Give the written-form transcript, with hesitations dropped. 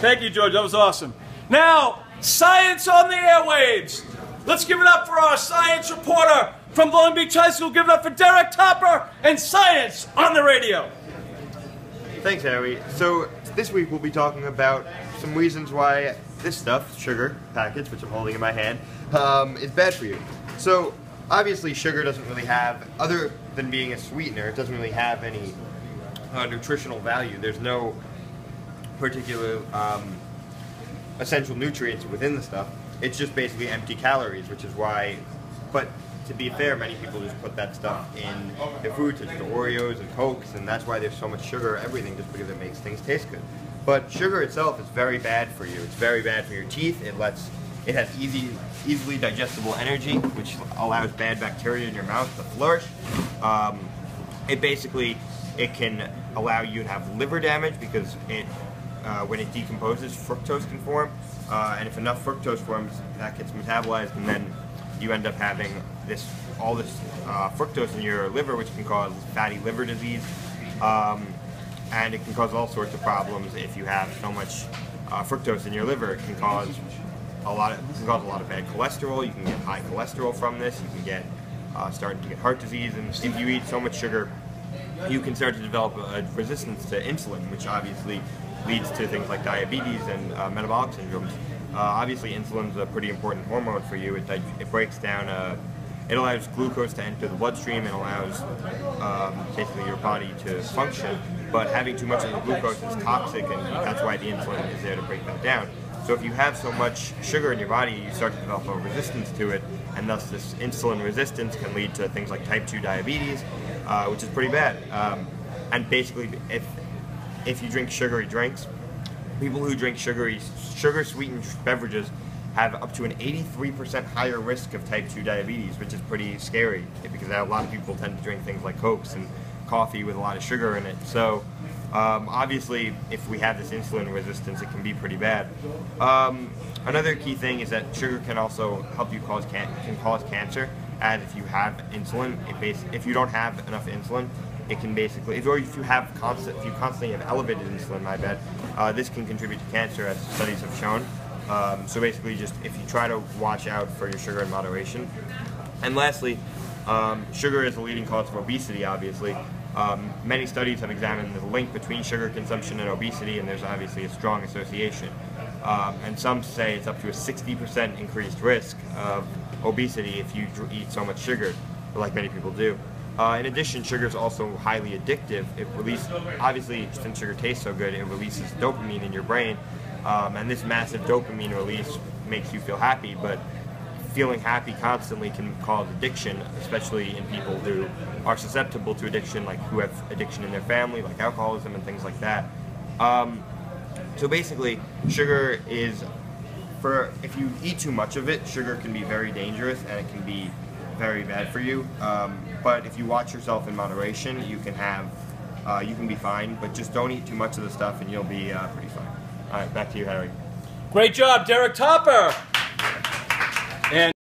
Thank you, George. That was awesome. Now, science on the airwaves. Let's give it up for our science reporter from Long Beach High School. Give it up for Derek Topper and Science on the Radio. Thanks, Howie. So this week we'll be talking about some reasons why this stuff, sugar packets, which I'm holding in my hand, is bad for you. So obviously sugar doesn't really have, other than being a sweetener, it doesn't really have any nutritional value. There's no particular essential nutrients within the stuff. It's just basically empty calories, which is why, but to be fair, many people just put that stuff in their food, such as Oreos and Cokes, and that's why there's so much sugar in everything, just because it makes things taste good. But sugar itself is very bad for you. It's very bad for your teeth. It has easily digestible energy, which allows bad bacteria in your mouth to flourish. It can allow you to have liver damage because when it decomposes, fructose can form, and if enough fructose forms, that gets metabolized, and then you end up having all this fructose in your liver, which can cause fatty liver disease, and it can cause all sorts of problems if you have so much fructose in your liver. It can cause a lot of bad cholesterol. You can get high cholesterol from this. You can get starting to get heart disease, and if you eat so much sugar, you can start to develop a resistance to insulin, which obviously leads to things like diabetes and metabolic syndromes. Obviously, insulin's a pretty important hormone for you. It breaks down, it allows glucose to enter the bloodstream and allows basically your body to function. But having too much of the glucose is toxic, and that's why the insulin is there to break that down. So if you have so much sugar in your body, you start to develop a resistance to it, and thus this insulin resistance can lead to things like type 2 diabetes, which is pretty bad. And basically, if you drink sugary drinks, people who drink sugar-sweetened beverages have up to an 83% higher risk of type 2 diabetes, which is pretty scary because a lot of people tend to drink things like Cokes and coffee with a lot of sugar in it. So obviously, if we have this insulin resistance, it can be pretty bad. Another key thing is that sugar can also help you cause cancer, as if you have insulin, if you don't have enough insulin, it can basically, or if you constantly have elevated insulin, this can contribute to cancer, as studies have shown. So basically, just if you try to watch out for your sugar in moderation. And lastly, sugar is a leading cause of obesity, obviously. Many studies have examined the link between sugar consumption and obesity, and there's obviously a strong association. And some say it's up to a 60% increased risk of obesity if you eat so much sugar, like many people do. In addition, sugar is also highly addictive. Obviously, since sugar tastes so good, it releases dopamine in your brain, and this massive dopamine release makes you feel happy, but feeling happy constantly can cause addiction, especially in people who are susceptible to addiction, like who have addiction in their family, like alcoholism and things like that. So basically, sugar is, if you eat too much of it, sugar can be very dangerous and it can be very bad for you. But if you watch yourself in moderation, you can be fine, but just don't eat too much of the stuff and you'll be pretty fine. All right, back to you, Howie. Great job, Derek Topper. And